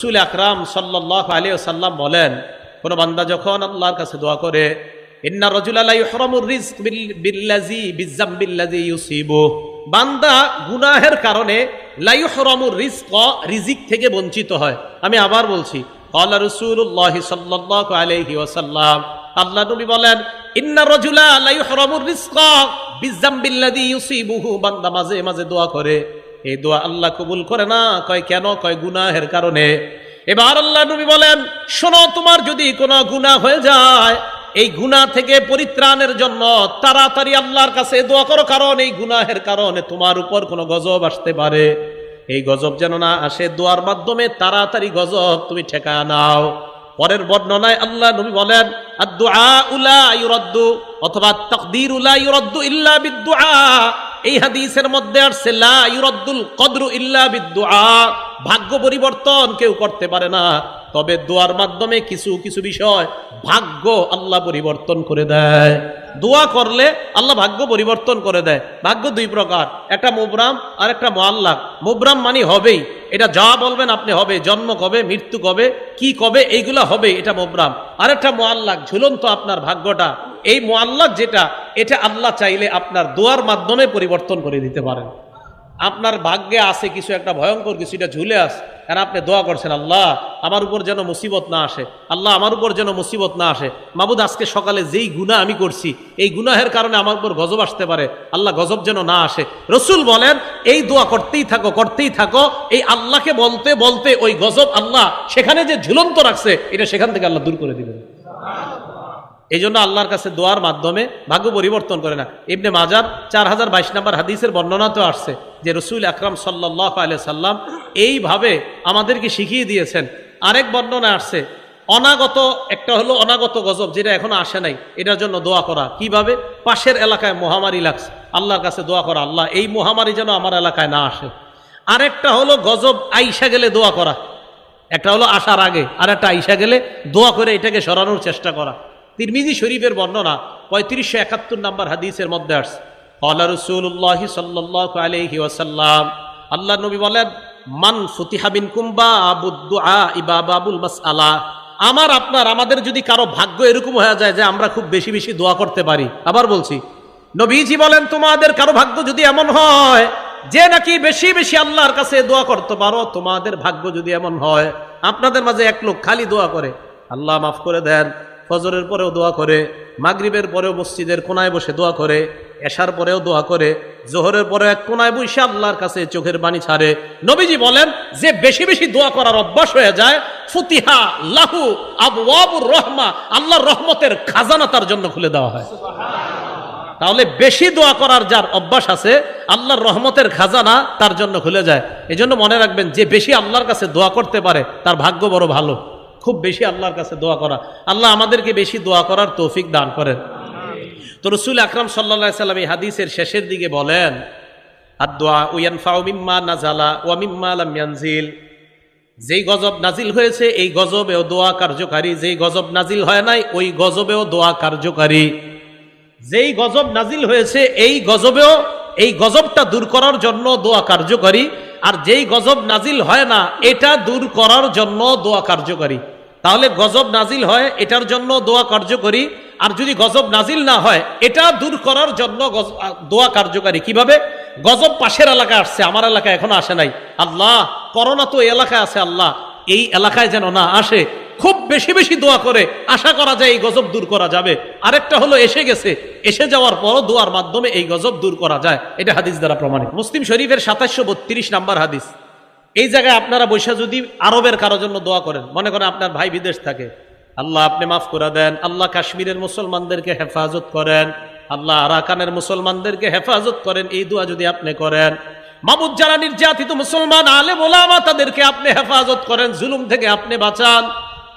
রাসূল আকরাম সাল্লাল্লাহু আলাইহি ওয়াসাল্লাম বলেন, কোন বান্দা যখন আল্লাহর কাছে দোয়া করে, ইন্না রাজুলা লা ইহরামুর রিজক বিল্লাযী বিযামবিল্লাযী ইউসিবু, বান্দা গুনাহের কারণে লা ইহরামুর রিজক, রিজিক থেকে বঞ্চিত হয়। আমি আবার বলছি, ক্বালা রাসূলুল্লাহ সাল্লাল্লাহু আলাইহি ওয়াসাল্লাম, আল্লাহ নবী বলেন, ইন্না রাজুলা লা ইহরামুর রিজক বিযামবিল্লাযী ইউসিবুহু, বান্দা মাঝে মাঝে দোয়া করে, এই দোয়া আল্লাহ কবুল করে না। কয় কেন? কয় গুনাহের কারণে। এবার আল্লাহ নবী বলেন, শোনো, তোমার যদি কোনো গুনাহ হয়ে যায়, এই গুনাহ থেকে পরিত্রাণের জন্য তাড়াতাড়ি আল্লাহর কাছে দোয়া করো, কারণ এই গুনাহের কারণে তোমার উপর কোনো গজব আসতে পারে। এই গজব যেন না আসে, দোয়ার মাধ্যমে তাড়াতাড়ি গজব তুমি ঠেকায় নাও। পরের বর্ণনায় আল্লাহ নবী বলেন, আদ-দুআউ লা ইউরাদ্দু, অথবা তাকদীরু লা ইউরাদ্দু ইল্লা বিদ-দুআ। এই হাদিসের মধ্যে আসছে লা ইউরাদ্দুল কদরু ইল্লা বিদ-দুআ, ভাগ্য পরিবর্তন কেউ করতে পারে না, তবে দোয়ার মাধ্যমে কিছু কিছু বিষয় ভাগ্য আল্লাহ পরিবর্তন করে দেয়। দোয়া করলে আল্লাহ ভাগ্য পরিবর্তন করে দেয়। ভাগ্য দুই প্রকার, একটা মুবরাম আর একটা মুআল্লাক। মুবরাম মানে হবেই, এটা যা বলবেন আপনি হবে, জন্ম কবে, মৃত্যু কবে, কি কবে, এইগুলা হবে, এটা মুবরাম। আর একটা মুআল্লাক, ঝুলন্ত আপনার ভাগ্যটা। এই মুআল্লাক যেটা, এটা আল্লাহ চাইলে আপনার দোয়ার মাধ্যমে পরিবর্তন করে দিতে পারেন। আপনার ভাগ্যে আছে কিছু একটা ভয়ঙ্কর কিছু, এটা ঝুলে আছে, কারণ আপনি দোয়া করছেন, আল্লাহ আমার উপর যেন মুসিবত না আসে, আল্লাহ আমার উপর যেন মুসিবত না আসে, মাবুদ আজকে সকালে যেই গুনাহ আমি করছি, এই গুনাহের কারণে আমার উপর গজব আসতে পারে, আল্লাহ গজব যেন না আসে। রাসূল বলেন, এই দোয়া করতেই থাকো, করতেই থাকো, এই আল্লাহকে বলতে বলতে ওই গজব আল্লাহ সেখানে যে ঝুলন্ত রাখছে, এটা সেখান থেকে আল্লাহ দূর করে দিবেন। এই জন্য আল্লাহর কাছে দোয়ার মাধ্যমে ভাগ্য পরিবর্তন করে না। ইবনে মাজাহ 4022 নম্বর হাদিসের বর্ণনাতেও আসছে যে রাসূল আকরাম সাল্লাল্লাহু আলাইহি সাল্লাম এইভাবে আমাদেরকে শিখিয়ে দিয়েছেন। আরেক বর্ণনা আসছে অনাগত, একটা হলো অনাগত গজব, যেটা এখনো আসে নাই, এটার জন্য দোয়া করা। কিভাবে? পাশের এলাকায় মহামারী লাগছে, আল্লাহর কাছে দোয়া করা, আল্লাহ এই মহামারী যেন আমার এলাকায় না আসে। আরেকটা হলো গজব আইসা গেলে দোয়া করা। একটা হলো আসার আগে, আর একটা আইসা গেলে দোয়া করে এটাকে সরানোর চেষ্টা করা। তিরমিজি শরীফের বর্ণনা 3571 নম্বর হাদিসের মধ্যে আসছে, ক্বালা রাসূলুল্লাহ সাল্লাল্লাহু আলাইহি ওয়াসাল্লাম, আল্লাহ নবী বলেন, মান ফুতিহা বিনকুম বাবুদ দুআ বাবুল মাসআলা, আমার আপনার আমাদের যদি কারো ভাগ্য এরকম হয়ে যায় যে আমরা খুব বেশি বেশি দোয়া করতে পারি। আবার বলছি, নবীজি বলেন, তোমাদের কারো ভাগ্য যদি এমন হয় যে নাকি বেশি বেশি আল্লাহর কাছে দোয়া করতে পারো, তোমাদের ভাগ্য যদি এমন হয়, আপনাদের মাঝে এক লোক খালি দোয়া করে, আল্লাহ মাফ করে দেন, ফজরের পরেও দোয়া করে, মাগরিবের পরেও মসজিদের কোনায় বসে দোয়া করে, এশার পরেও দোয়া করে, জোহরের পরে এক কোনায় বসে আল্লাহর কাছে চোখের পানি ছাড়ে, নবীজি বলেন যে বেশি বেশি দোয়া করার অভ্যাস হয়ে যায়, ফুতিহা লাহু আবওয়াবুর রহমা, আল্লাহর রহমতের খাজানা তার জন্য খুলে দেওয়া হয়। তাহলে বেশি দোয়া করার যার অভ্যাস আছে, আল্লাহর রহমতের খাজানা তার জন্য খুলে যায়। এই জন্য মনে রাখবেন, যে বেশি আল্লাহর কাছে দোয়া করতে পারে তার ভাগ্য বড় ভালো। খুব বেশি আল্লাহর কাছে দোয়া করা, আল্লাহ আমাদেরকে বেশি দোয়া করার তৌফিক দান করেন। তো রাসূল আকরাম সাল্লাল্লাহু আলাইহি ওয়াসাল্লাম এই হাদিসের শেষের দিকে বলেন, আদ-দুআ ইয়ানফাউ মিম্মা নাযালা ওয়া মিম্মা লাম ইয়ানজিল, যেই গজব নাজিল হয়েছে এই গজবেও দোয়া কার্যকারী, যেই গজব নাজিল হয় নাই ওই গজবেও দোয়া কার্যকারী। যেই গজব নাজিল হয়েছে এই গজবেও, এই গজবটা দূর করার জন্য দোয়া কার্যকারী, আর যেই গজব নাজিল হয় না এটা দূর করার জন্য দোয়া কার্যকারী। তাহলে গজব নাজিল হয় এটার জন্য দোয়া কার্যকারী, আর যদি গজব নাজিল না হয় এটা দূর করার জন্য দোয়া কার্যকারী। কিভাবে? গজব পাশের এলাকায় আসছে, আমার এলাকায় এখনো আসে নাই, আল্লাহ করোনা তো এই এলাকায় আছে, আল্লাহ এই এলাকায় যেন না আসে, খুব বেশি বেশি দোয়া করে আশা করা যায় এই গজব দূর করা যাবে। আরেকটা হলো এসে গেছে, এসে যাওয়ার পরও দোয়ার মাধ্যমে এই গজব দূর করা যায়, এটা হাদিস দ্বারা প্রমাণিত। মুসলিম শরীফের 2732 নম্বর হাদিস। এই জায়গায় আপনারা বৈশা যদি আরবের কারো জন্য দোয়া করেন, মনে করেন আপনার ভাই বিদেশ থাকে, আল্লাহ আপনি মাফ করে দেন, আল্লাহ কাশ্মীরের মুসলমানদেরকে হেফাজত করেন, আল্লাহ আরাকানের মুসলমানদেরকে হেফাজত করেন, এই দোয়া যদি আপনি করেন, মাবুদ যারা নির্যাতিত মুসলমান আলেম ওলামা তাদেরকে আপনি হেফাজত করেন, জুলুম থেকে আপনি বাঁচান,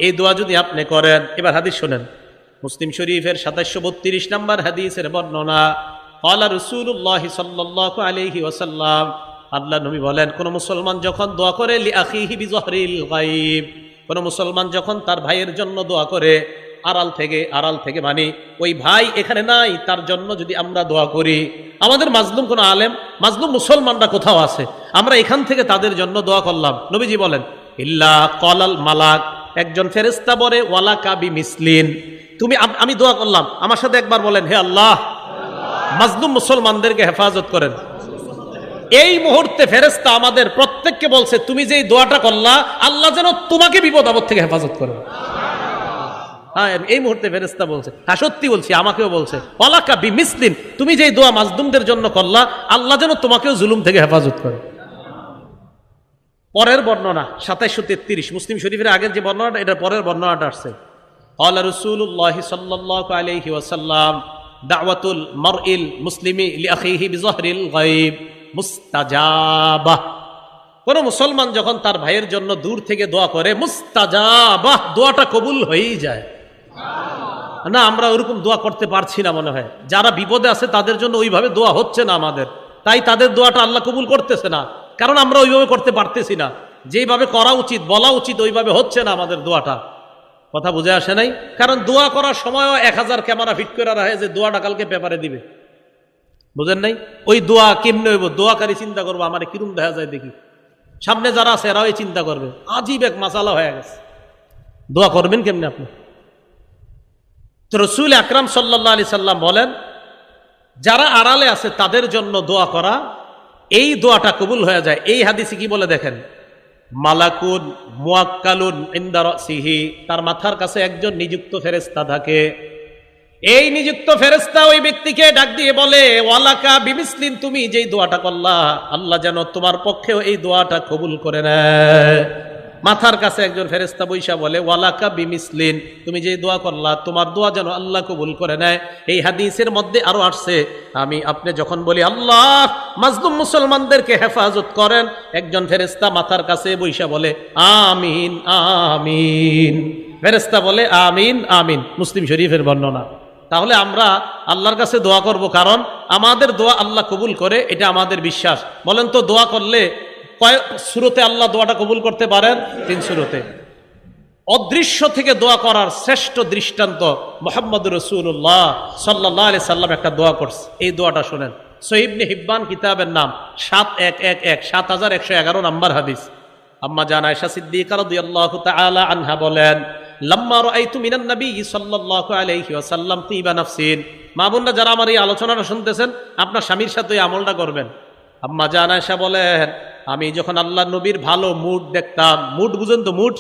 এই দোয়া যদি আপনি করেন। এবার হাদিস শোনেন, মুসলিম শরীফের 2732 নম্বর হাদিসের বর্ণনা, ক্বালা রাসূলুল্লাহ সাল্লাল্লাহু আলাইহি ওয়াসাল্লাম, আল্লাহ নবী বলেন, কোন মুসলমান যখন দোয়া করে লি আখিহি বিজহরিল গায়ব, কোন মুসলমান যখন তার ভাইয়ের জন্য দোয়া করে আড়াল থেকে মানে ওই ভাই এখানে নাই, তার জন্য যদি আমরা দোয়া করি, আমাদের মাজলুম কোন আলেম, মাজলুম মুসলমানরা কোথাও আছে, আমরা এখান থেকে তাদের জন্য দোয়া করলাম, নবীজি বলেন ইল্লা ক্বালাল মালাক, একজন ফেরেশতা বলে ওয়ালাকা বিমিসলিন, তুমি আমি দোয়া করলাম, আমার সাথে একবার বলেন হে আল্লাহ মাজলুম মুসলমানদেরকে হেফাজত করেন। এই মুহূর্তে ফেরেশতা আমাদের প্রত্যেককে বলছে তুমি যেই দোয়াটা করলা আল্লাহ যেন তোমাকে বিপদ আপদ থেকে হেফাজত করেন। হ্যাঁ, এই মুহূর্তে ফেরেশতা বলছে, হ্যাঁ সত্যি বলছি, আমাকেও বলছে ওয়ালাকা বিমিসলিন, তুমি যেই দোয়া মাজলুমদের জন্য করলা আল্লাহ যেন তোমাকেও জুলুম থেকে হেফাজত করে। পরের বর্ণনা 2733 মুসলিম শরীফের আগের যে বর্ণনাটা, এটা পরের বর্ণনাটা আসছে। ক্বালা রাসূলুল্লাহি সাল্লাল্লাহু আলাইহি ওয়াসাল্লাম দাওয়াতুল মারইল মুসলিমি লিআখিহি বিযহরিল গায়ব মুস্তাজাবাহ। কোন মুসলমান যখন তার ভাইয়ের জন্য দূর থেকে দোয়া করে মুস্তাজাবাহ, দোয়াটা কবুল হয়েই যায়। না, আমরা ওরকম দোয়া করতে পারছি না মনে হয়, যারা বিপদে আছে তাদের জন্য ওইভাবে দোয়া হচ্ছে না আমাদের, তাই তাদের দোয়াটা আল্লাহ কবুল করতেছে না, কারণ আমরা ওইভাবে করতে পারতেছি না, যেইভাবে করা উচিত বলা উচিত ওইভাবে হচ্ছে না আমাদের দোয়াটা। কথা বুঝে আসে নাই? কারণ দোয়া করার সময়ও 1000 ক্যামেরা ফিট করে রাখে যে দোয়াটা কালকে পেপারে দিবে, বুঝেন নাই? ওই দোয়া কেমনে হইব, দোয়াকারী চিন্তা করবো আমার কিরম দেখা যায় দেখি, সামনে যারা আছে এরাও এই চিন্তা করবে, আজীব এক মাসালা হয়ে গেছে, দোয়া করবেন কেমনে আপনি? তো রাসূল আকরাম সাল্লাল্লাহু আলাইহি সাল্লাম বলেন যারা আড়ালে আছে তাদের জন্য দোয়া করা, এই দোয়াটা কবুল হয়ে যায়। এই হাদিসে কি বলে দেখেন, মালাকুন মুয়াক্কালুন ইনদা রাসিহি, তার মাথার কাছে একজন নিযুক্ত ফেরেশতা থাকে। এই নিযুক্ত ফেরেশতা ওই ব্যক্তিকে ডাক দিয়ে বলে ওয়ালাকা বিমিসলিন, তুমি যেই দোয়াটা করলা আল্লাহ যেন তোমার পক্ষেও এই দোয়াটা কবুল করে নেয়। মাথার কাছে একজন ফেরেশতা বৈশা বলে ওয়ালাকা বিমিসলিন, তুমি যেই দোয়া করলা তোমার দোয়া যেন আল্লাহ কবুল করে নেয়। এই হাদিসের মধ্যে আরো আসছে, আপনি যখন বলি আল্লাহ মাজলুম মুসলমানদেরকে হেফাজত করেন, একজন ফেরেশতা মাথার কাছে বৈশা বলে আমিন আমিন, ফেরেশতা বলে আমিন আমিন, মুসলিম শরীফের বর্ণনা। তাহলে আমরা আল্লাহর কাছে দোয়া করব, কারণ আমাদের দোয়া আল্লাহ কবুল করে, এটা আমাদের বিশ্বাস। বলেন তো দোয়া করলে কয় সূরাতে আল্লাহ দোয়াটা কবুল করতে পারেন? 3 সূরাতে। অদৃশ্য থেকে দোয়া করার শ্রেষ্ঠ দৃষ্টান্ত মুহাম্মদুর রাসূলুল্লাহ সাল্লাল্লাহু আলাইহি সাল্লাম একটা দোয়া করছে, এই দোয়াটা শুনেন। সহিহ ইবনে হিব্বান কিতাবের নাম 7111 নম্বর হাদিস। আম্মা জান আয়েশা সিদ্দিকা রাদিয়াল্লাহু তাআলা আনহা বলেন লাম্মা রাআইতু মিনান নবী সাল্লাল্লাহু আলাইহি ওয়াসাল্লাম তিবা নাফসিন, মা বোনরা যারা আমার এই আলোচনাটা শুনতেছেন আপনার স্বামীর সাথে এই আমলটা করবেন। আম্মা জান আয়েশা বলেন আমি যখন আল্লাহ নবীর ভালো মুড দেখতাম, মুড বুঝেন তো, মুড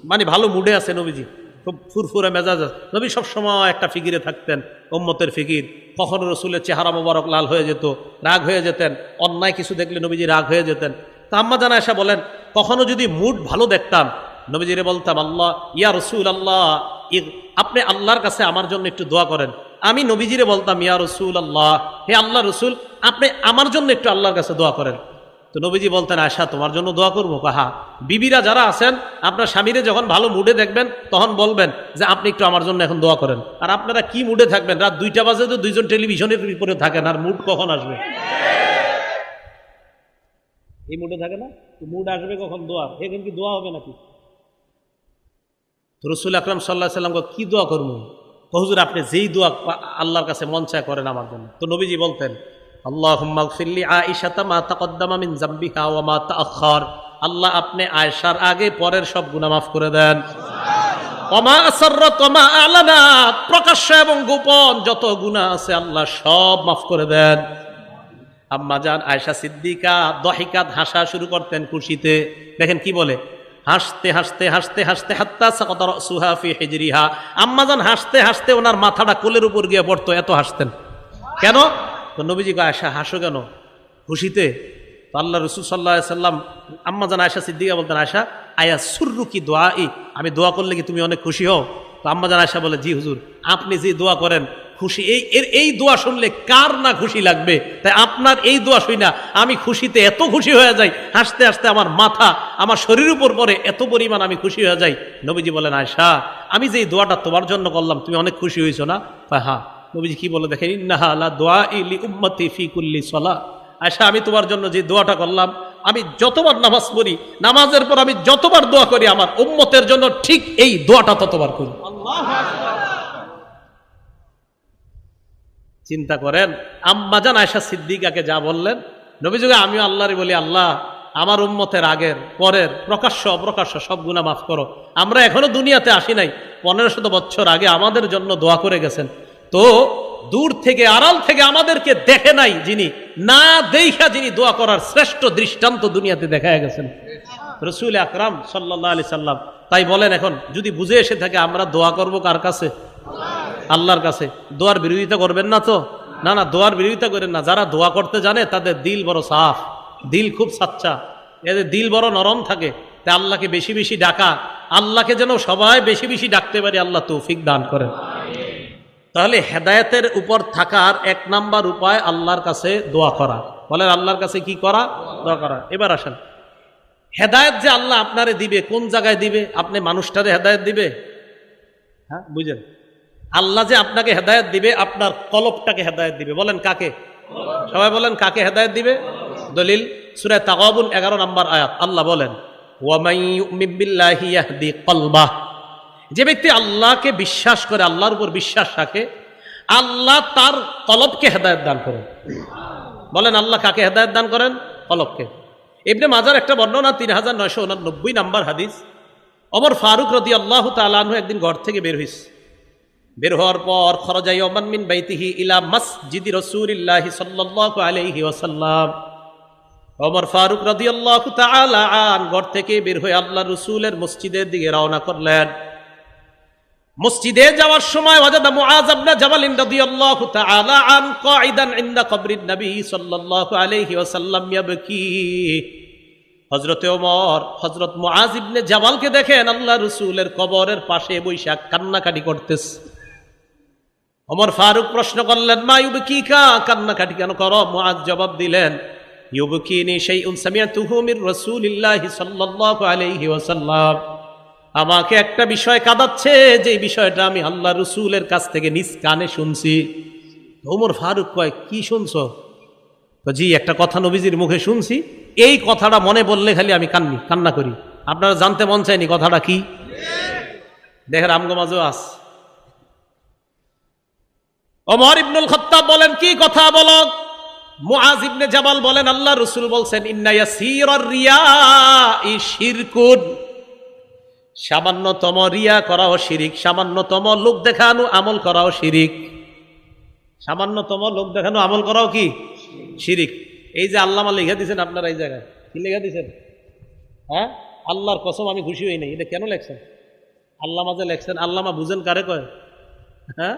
মানে ভালো মুডে আছে নবীজি, খুব ফুরফুরে মেজাজ, নবী সবসময় একটা ফিকিরে থাকতেন, উম্মতের ফিকির। কখনো রসুলের চেহারা মোবারক লাল হয়ে যেত, রাগ হয়ে যেতেন, অন্যায় কিছু দেখলে নবীজি রাগ হয়ে যেতেন। তা আম্মা জান আয়েশা বলেন কখনো যদি মুড ভালো দেখতাম নবীজিরে বলতাম আল্লাহ ইয়া রসুল আল্লাহ, আপনি আল্লাহর কাছে আমার জন্য একটু দোয়া করেন। আমি নবীজিরে বলতাম ইয়া রসুল আল্লাহ, হে আল্লাহ রসুল আপনি আমার জন্য একটু আল্লাহর কাছে দোয়া করেন। তো নবীজি বলতেন আয়েশা তোমার জন্য দোয়া করবো? কাহা বিবিরা যারা আছেন আপনার স্বামীরে যখন ভালো মুডে দেখবেন তখন বলবেন যে আপনি একটু আমার জন্য এখন দোয়া করেন। আর আপনারা কি মুডে থাকবেন? রাত 2টা বাজে তো দুইজন টেলিভিশনের উপরে থাকেন, আর মুড কখন আসবে? এই মুডে থাকে না, তো মুড আসবে কখন? দোয়া। এখন কি দোয়া হবে নাকি? তো রাসূল আকরাম সাল্লাল্লাহু আলাইহি ওয়াসাল্লাম কি দোয়া করবো? হুজুর আপনি যেই দোয়া আল্লাহর কাছে মন চায় করেন আমার জন্য। তো নবীজি বলতেন আল্লাহুম্মা গফির লি আয়েশাতা মা তাকদ্দামা মিন যামবিহা ওয়া মা তাআখার, আল্লাহ আপনি আয়েশার আগে পরের সব গুনাহ মাফ করে দেন। ওয়া মা আসাররাত ওয়া মা আলানাত, প্রকাশ্য এবং গোপন যত গুনাহ আছে আল্লাহ সব মাফ করে দেন। আম্মা জান আয়েশা সিদ্দিকা দহিকাত, হাসা শুরু করতেন খুশিতে। দেখেন কি বলে, হাসতে হাসতে হাসতে হাসতে হাত্তা সাকাতা রাসুহা ফি হিজরিহা, আম্মা জান হাসতে হাসতে ওনার মাথাটা কোলের উপর গিয়ে পড়তো, এত হাসতেন। কেন? তো নবীজি কয় আয়েশা হাসো কেন? খুশিতে। তো আল্লাহ রাসূল সাল্লাল্লাহু আলাইহি সাল্লাম আম্মা জান আয়েশা সিদ্দিকা বলতেন আয়েশা আয়া সুররুকি দুআই, আমি দোয়া করলে কি তুমি অনেক খুশি হও? তো আম্মা জান আয়েশা বলে জি হুজুর, আপনি যে দোয়া করেন খুশি, এই দোয়া শুনলে কার না খুশি লাগবে? তাই আপনার এই দোয়া শুই না আমি খুশিতে এত খুশি হয়ে যাই, হাসতে হাসতে আমার মাথা আমার শরীরের উপর পড়ে, এত পরিমাণ আমি খুশি হয়ে যাই। নবীজি বলেন আয়েশা আমি যে দোয়াটা তোমার জন্য করলাম তুমি অনেক খুশি হয়েছো না? হ্যাঁ। নবীজি কি বলে দেখেন ইন্নাহা লা দুআই লি উম্মতি ফি কুল্লি সালাহ, আয়েশা আমি তোমার জন্য যে দোয়াটা করলাম, আমি যতবার নামাজ পড়ি নামাজের পর আমি যতবার দোয়া করি আমার উম্মতের জন্য ঠিক এই দোয়াটা ততবার করি। আল্লাহু আকবার। চিন্তা করেন আম্মা জান আয়েশা সিদ্দিকাকে যা বললেন, নবীজি আমিও আল্লাহরে বলি আল্লাহ আমার উম্মতের আগের পরের প্রকাশ্য অপ্রকাশ্য সব গুনাহ মাফ করো। আমরা এখনো দুনিয়াতে আসি নাই, 1500 বছর আগে আমাদের জন্য দোয়া করে গেছেন। তো দূর থেকে আড়াল থেকে আমাদেরকে দেখে নাই যিনি, না দেখা যিনি দোয়া করার শ্রেষ্ঠ দৃষ্টান্ত দুনিয়াতে দেখা গেছেন রাসূল আকরাম সাল্লাল্লাহু আলাইহি সাল্লাম। তাই বলেন, এখন যদি বুঝে এসে থাকে আমরা দোয়া করব কার কাছে? আল্লাহর কাছে। দোয়ার বিরোধিতা করবেন না তো? না না, দোয়ার বিরোধিতা করেন না। যারা দোয়া করতে জানে তাদের দিল বড় সাফ, দিল খুব সাচ্চা, এদের দিল বড় নরম থাকে। তাই আল্লাহকে বেশি বেশি ডাকা, আল্লাহকে যেন সবাই বেশি বেশি ডাকতে পারি, আল্লাহ তৌফিক দান করেন। তাহলে হেদায়েতের উপর থাকার 1 নাম্বার উপায় আল্লাহর কাছে দোয়া করা। বলেন আল্লাহর কাছে কি করা? দোয়া করা। এবার আসেন, হেদায়েত যে আল্লাহ আপনারে দিবে, কোন জায়গায় দিবে? আপনি মানুষটারে হেদায়েত দিবে? হ্যাঁ, বুঝেন? আল্লাহ যে আপনাকে হেদায়েত দিবে, আপনার কলবটাকে হেদায়েত দিবে। বলেন কাকে? সবাই বলেন কাকে হেদায়েত দিবে? দলিল সূরা তাগাবুন 11 নম্বর আয়াত। আল্লাহ বলেন, ওয়া মান ইউমিন বিল্লাহি ইয়াহদি কলবাহ। যে ব্যক্তি আল্লাহকে বিশ্বাস করে, আল্লাহর উপর বিশ্বাস রাখে, আল্লাহ তার কলবকে হেদায়েত দান করেন। বলেন আল্লাহ কাকে হেদায়েত দান করেন? কলবকে। ইবনে মাজার একটা বর্ণনা, 3989 নম্বর হাদিস। ওমর ফারুক রাদিয়াল্লাহু তাআলা আনহু একদিন ঘর থেকে বের হইছে। বের হওয়ার পর খরাজা ইয়াওমান মিন বাইতিহি ইলা মসজিদি রাসূলিল্লাহি সাল্লাল্লাহু আলাইহি ওয়াসাল্লাম। ওমর ফারুক রাদিয়াল্লাহু তাআলা আন ঘর থেকে বের হয়ে আল্লাহর রাসূলের মসজিদের দিকে রওনা করলেন। মসজিদে যাওয়ার সময় ওয়াজাদা মুআজ ইবনে জাবাল রাদিয়াল্লাহু তাআলা আন কাঈদান ইনদা কবরিন নবী সাল্লাল্লাহু আলাইহি ওয়াসাল্লাম ইয়াবকি। হযরত ওমর হযরত মুআজ ইবনে জাবালকে দেখেন আল্লাহর রাসূলের কবরের পাশে বইসা কান্নাকাটি করতেছে। ওমর ফারুক প্রশ্ন করলেন, মা ইউবকিকা, কান্নাকাটি কেন করো? মুআজ জবাব দিলেন, ইউবকিনি শাইউন সামিআতুহু মির রাসূলিল্লাহি সাল্লাল্লাহু আলাইহি ওয়াসাল্লাম। আমাকে একটা বিষয় কাঁদাচ্ছে, যে বিষয়টা আমি আল্লাহর রাসূলের কাছ থেকে নিজ কানে শুনছি। ওমর ফারুক কয়, কি শুনছো? তো জি, একটা কথা নবীজির মুখে শুনছি, এই কথাটা মনে বললে খালি আমি কান্না করি। আপনারা জানতে মন চায়নি কথাটা কি? দেখেন আমগো মাঝেও আস। ওমর ইবনুল খাত্তাব বলেন, কি কথা বলো? মুআজ ইবনে জাবাল বলেন, আল্লাহর রাসূল বলছেন, ইন্না ইয়াসীরার রিয়াই শিরকুন। সামান্যতম রিয়া করাও শিরিক, সামান্যতম লোক দেখানো আমল করাও শিরিক। সামান্যতম লোক দেখানো আমল করাও কি? শিরিক। এই যে আল্লামা লিখে দিয়েছেন আপনারা এই জায়গায়, কি লিখে দিয়েছেন? হ্যাঁ, আল্লাহর কসম আমি খুশি হই নাই। এটা কেন লেখছেন? আল্লামা যে লেখছেন, আল্লামা বুঝেন কারে কয়? হ্যাঁ,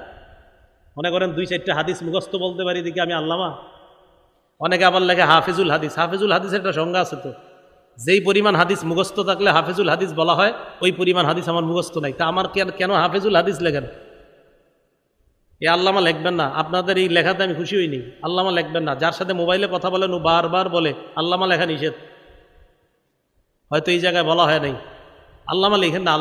মনে করেন 2-4টা হাদিস মুখস্থ বলতে পারি দেখি আমি আল্লামা। অনেকে আবার লেখে হাফিজুল হাদিস। হাফিজুল হাদিসের একটা সংজ্ঞা আছে তো, যেই পরিমাণ হাদিস মুখস্থ থাকলে হাফিজুল হাদিস বলা হয়, ওই পরিমাণ হাদিস আমার মুখস্থ নাই। তা আমার কেন হাফিজুল হাদিস লেখেন? এই আল্লামা লিখবেন না। আপনাদের এই লেখাতে আমি খুশি হইনি। আল্লামা লিখবেন না। যার সাথে মোবাইলে কথা বলেন ও বারবার বলে আল্লামা লেখা নিষেধ, হয়তো এই জায়গায় বলা হয় নাই। আল্লামা লিখেন না।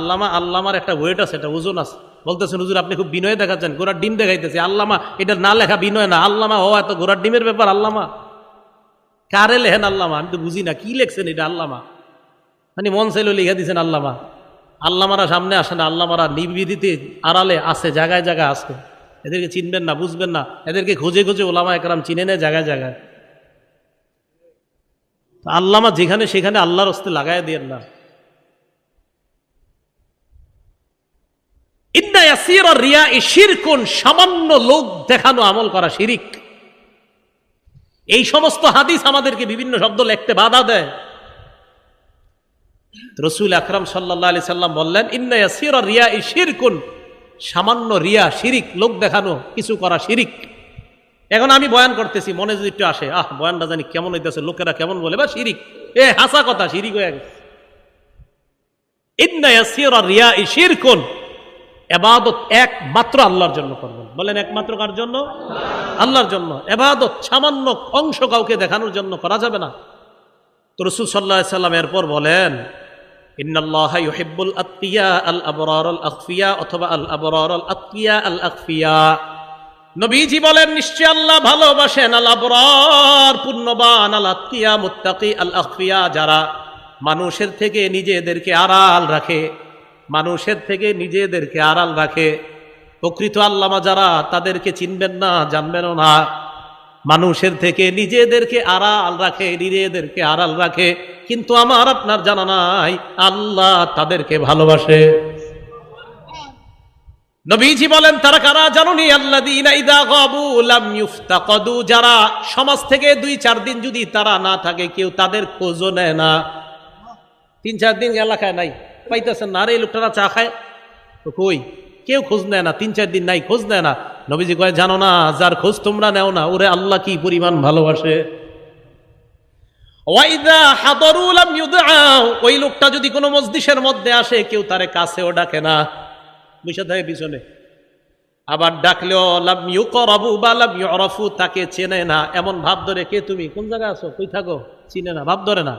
আল্লামার একটা ওয়েট আছে, একটা ওজন আছে। বলতেছেন হুজুর আপনি খুব বিনয় দেখাচ্ছেন, ঘোড়ার ডিম দেখাইতেছে। আল্লামা এটা না লেখা বিনয় না। আল্লামা ও এত ঘোড়ার ডিমের ব্যাপার। আল্লামা কারে লেখেন? আল্লামা আমি তো বুঝি না কি লেখছেন এটা। আল্লামা মানে মন চাইলেও লিখে দিচ্ছেন আল্লামা। আল্লামারা সামনে আসে না, আল্লামারা নিবিদিতে আড়ালে আছে, জায়গায় জায়গায় আছে। এদেরকে চিনবেন না, বুঝবেন না। এদেরকে খুঁজে খুঁজে ওলামা একরাম চিনে নেয় জায়গায় জায়গায়। আল্লামা যেখানে সেখানে আল্লাহর হস্তে লাগাই দিয়েন না। ইন্না ইয়াসীরা রিয়াই শিরকুন, সামান্য লোক দেখানো আমল করা শিরিক। এই সমস্ত হাদিস আমাদেরকে বিভিন্ন শব্দ লিখতে বাধা দেয়। রাসূল আকরাম সাল্লাল্লাহু আলাইহি সাল্লাম বললেন, ইন্না ইয়াসীরা রিয়াই শিরকুন, সামান্য রিয়া শিরিক, লোক দেখানো কিছু করা শিরিক। এখন আমি বয়ান করতেছি, মনে যদি একটু আসে, বয়ানটা জানি কেমন হইতেছে, লোকেরা কেমন বলে, বা শিরিক, হাসা কথা, শিরিক হয়ে গেছে। ইন্না ইয়াসীরা রিয়াই শিরকুন, ইবাদত একমাত্র আল্লাহর জন্য করবেন। বলেন একমাত্র কার জন্য? আল্লাহর জন্য। ইবাদত সামান্য অংশ কাউকে দেখানোর জন্য করা যাবে না। তো রাসূল সাল্লাল্লাহু আলাইহি সাল্লাম এরপর বলেন, ইন্নাল্লাহা ইউহিব্বুল আতকিয়া আল আবরার আল আখফিয়া, অথবা আল আবরার আল আতকিয়া আল আখফিয়া। নবীজি বলেন, নিশ্চয় আল্লাহ ভালোবাসেন আল আবরার পুণ্যবান, আল আতকিয়া মুত্তাকি, আল আখফিয়া যারা মানুষের থেকে নিজেদেরকে আড়াল রাখে, মানুষের থেকে নিজেদেরকে আড়াল রাখে। প্রকৃত আল্লামা যারা, তাদেরকে চিনবেন না, জানবেনও না। মানুষের থেকে নিজেদেরকে আড়াল রাখে, নিজেদেরকে আড়াল রাখে, কিন্তু আমার আপনার জানা নাই আল্লাহ তাদেরকে ভালোবাসে। নবীজি বলেন তারা কারা জানুনি? আল্লাযীনা ইযা গাবু লাম ইফতাকাদু, যারা সমাজ থেকে 2-4 দিন যদি তারা না থাকে, কেউ তাদের খোঁজও নেয় না। 3-4 দিন এলাকায় নাই, পাইতেছেন না, আরে এই লোকটা চা খায় তো কই, কেউ খোঁজ নেয় না, 3-4 দিন নাই, খোঁজ নেয় না। নবীজি কয় জানো না, যার খোঁজ তোমরা নেও না, ওরে আল্লাহ কি পরিমাণ ভালোবাসে। ওয়াইদা হাদারু লাম ইউদআউ, ওই লোকটা যদি কোনো মজলিসের মধ্যে আসে, কেউ তারে কাছেও ডাকে না, বসে থাকে পিছনে। আবার ডাকলেও লাম ইউকরাবু বা লাম ইউরাফু, তাকে চেনে না, এমন ভাব ধরে, কে তুমি, কোন জায়গায় আছো, কই থাকো, চিনে না, ভাব ধরে না,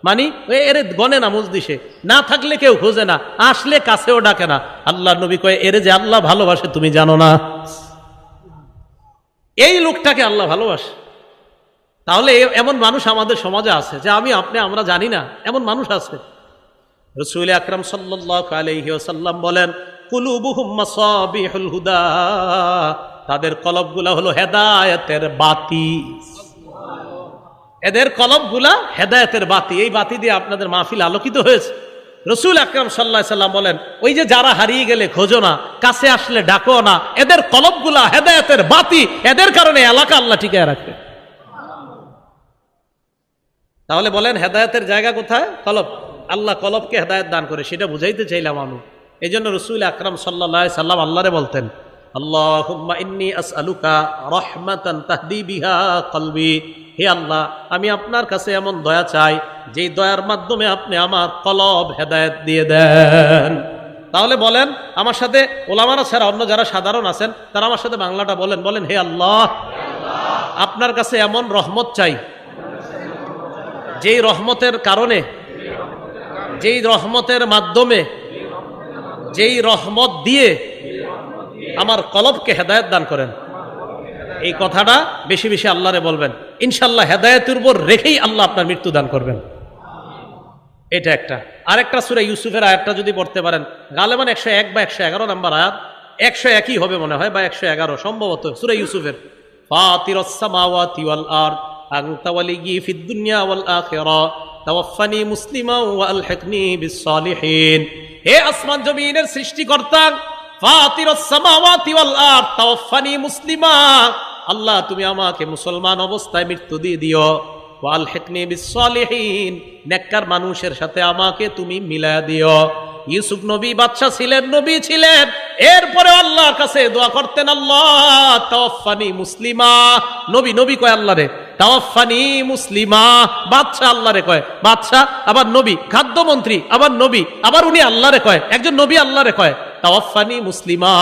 মানি এরে গনে না, মজলিসে না থাকলে কেউ খোঁজে না, আসলে কাছেও ডাকে না। আল্লাহ নবী কয় এরে যে আল্লাহ ভালোবাসে তুমি জানো না? এই লোকটাকে আল্লাহ ভালোবাসে। তাহলে এমন মানুষ আমাদের সমাজে আছে যে আমি আপনি আমরা জানি না, এমন মানুষ আছে। রাসূল আকরাম সাল্লাল্লাহু আলাইহি ওয়াসাল্লাম বলেন কুলুবুহুম মাসাবিহুল হুদা, তাদের কলবগুলা হলো হেদায়েতের বাতি। এদের কলবগুলা হেদায়েতের বাতি, এই বাতি দিয়ে আপনাদের মাহফিল আলোকিত হয়েছে। রাসূল আকরাম সাল্লাল্লাহু আলাইহি ওয়াসাল্লাম বলেন ওই যে যারা হারিয়ে গেলে খোঁজো না, কাছে আসলে ডাকো না, এদের কলবগুলা হেদায়েতের বাতি, এদের কারণে এলাকা আল্লাহ টিকায় রাখে। তাহলে বলেন হেদায়েতের জায়গা কোথায়? কলব। আল্লাহ কলবকে হেদায়েত দান করে, সেটা বুঝাইতে চাইলাম আমি। এই জন্য রাসূল আকরাম সাল্লাল্লাহু আলাইহি সাল্লাম আল্লাহরে বলতেন আল্লাহুম্মা ইন্নী আসআলুকা রাহমাতান তাহদি বিহা কলবি, হে আল্লাহ আমি আপনার কাছে এমন দয়া চাই যেই দয়ার মাধ্যমে আপনি আমার কলব হেদায়েত দিয়ে দেন। তাহলে বলেন আমার সাথে, ওলামারা ছাড়া অন্য যারা সাধারণ আছেন তারা আমার সাথে বাংলাটা বলেন, বলেন হে আল্লাহ আপনার কাছে এমন রহমত চাই যেই রহমতের কারণে, যেই রহমতের মাধ্যমে, যেই রহমত দিয়ে আমার কলবকে হেদায়েত দান করেন। এই কথাটা বেশি বেশি আল্লাহরে বলবেন, ইনশাআল্লাহ হেদায়েতের উপর রেখেই আল্লাহ আপনার মৃত্যু দান করবেন। এটা একটা। আরেকটা সূরা ইউসুফের আয়াতটা যদি পড়তে পারেন, গালেবান 101 বা 111 নম্বর আয়াত, 101ই হবে মনে হয় বা 111 সম্ভবত, সূরা ইউসুফের। ফাতিরাস সামাওয়াতি ওয়াল আরদ আনতা ওয়ালিয়্যি ফিদ দুনিয়া ওয়াল আখিরা তাওয়াফফানি মুসলিমান ওয়া আলহিকনি বিস সালিহিন। হে আসমান জমিনের সৃষ্টিকর্তা, ফাতিরাস সামাওয়াতি ওয়াল আরদ তাওয়াফফানি মুসলিমা, আল্লাহ তুমি আমাকে মুসলমান অবস্থায় মৃত্যু দিয়ে দিও, ওয়া আলহিকনি বিস সালিহিন, নেককার মানুষের সাথে আমাকে তুমি মিলায়া দিও। ইউসুফ নবী বাদশা ছিলেন, নবী ছিলেন, এরপরে আল্লাহর কাছে দোয়া করতেন আল্লাহ তাওয়াফফানি মুসলিমা। নবী নবী কয় আল্লাহ রে তাওয়াফফানি মুসলিমা, বাদশা আল্লাহরে কয়, বাদশা আবার নবী, খাদ্যমন্ত্রী আবার নবী, আবার উনি আল্লাহরে কয়, একজন নবী আল্লাহরে কয় তাওয়াফফানি মুসলিমা,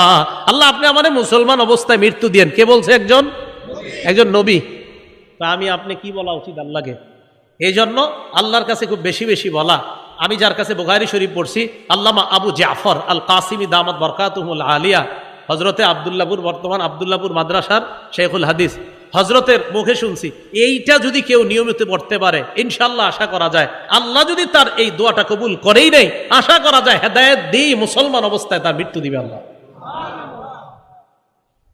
আল্লাহ আপনি আমারে মুসলমান অবস্থায় মৃত্যু দিয়েন। কে বলছে? একজন নবী। তা আমি আপনি কি বলা উচিত আল্লাহকে? এই জন্য আল্লাহর কাছে খুব বেশি বেশি বলা। আমি যার কাছে বুখারী শরীফ পড়ছি, আল্লামা আবু জাফর আল কাসিমি দামাত বরকাতুহুল আলিয়া, হযরতে আব্দুল্লাহপুর, বর্তমান আব্দুল্লাহপুর মাদ্রাসার শেখুল হাদিস, হযরতের মুখে শুনছি, এইটা যদি কেউ নিয়মিত পড়তে পারে ইনশাআল্লাহ আশা করা যায় আল্লাহ যদি তার এই দোয়াটা কবুল করেই নেই, আশা করা যায় হেদায়েত দিয়ে মুসলমান অবস্থায় তার মৃত্যু দিবে আল্লাহ।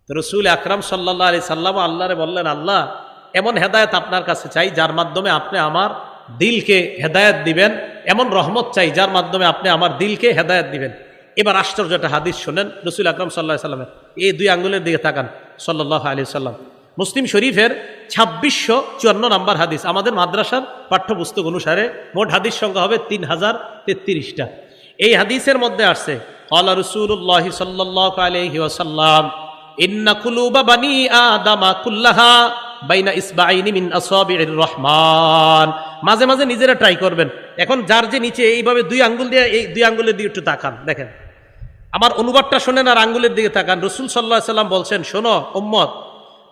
তো রাসূল আকরাম সাল্লাল্লাহু আলাইহি সাল্লাম আল্লাহরে বললেন আল্লাহ এমন হেদায়েত আপনার কাছে চাই যার মাধ্যমে আপনি আমার দিলকে হেদায়েত দিবেন, এমন রহমত চাই যার মাধ্যমে আপনি আমার দিলকে হেদায়েত দিবেন। এবার আশ্চর্য একটা হাদিস শোনেন রাসূল আকরাম সাল্লাল্লাহু আলাইহি সাল্লামের, এই দুই আঙ্গুলের দিকে তাকান, সাল্লাল্লাহু আলাইহি সাল্লাম। মুসলিম শরীফের 2654 নম্বর হাদিস, আমাদের মাদ্রাসার পাঠ্যপুস্তক অনুসারে মোট হাদিস সংখ্যা হবে 3033টা। এই হাদিসের মধ্যে আসছে ক্বালা রাসূলুল্লাহ সাল্লাল্লাহু আলাইহি ওয়াসাল্লাম ইন্না কুলুবা বানি আদামা কুল্লাহা বাইনা ইসবাইনি মিন আসাবির রহমান। মাঝে মাঝে নিজেরা ট্রাই করবেন। এখন যার যে নিচে এইভাবে দুই আঙ্গুল দিয়ে, এই দুই আঙ্গুলের দিকে একটু তাকান, দেখেন আমার অনুবাদটা শোনেন আর আঙ্গুলের দিকে তাকান। রাসূল সাল্লাল্লাহু আলাইহি সাল্লাম বলছেন, শোনো উম্মত,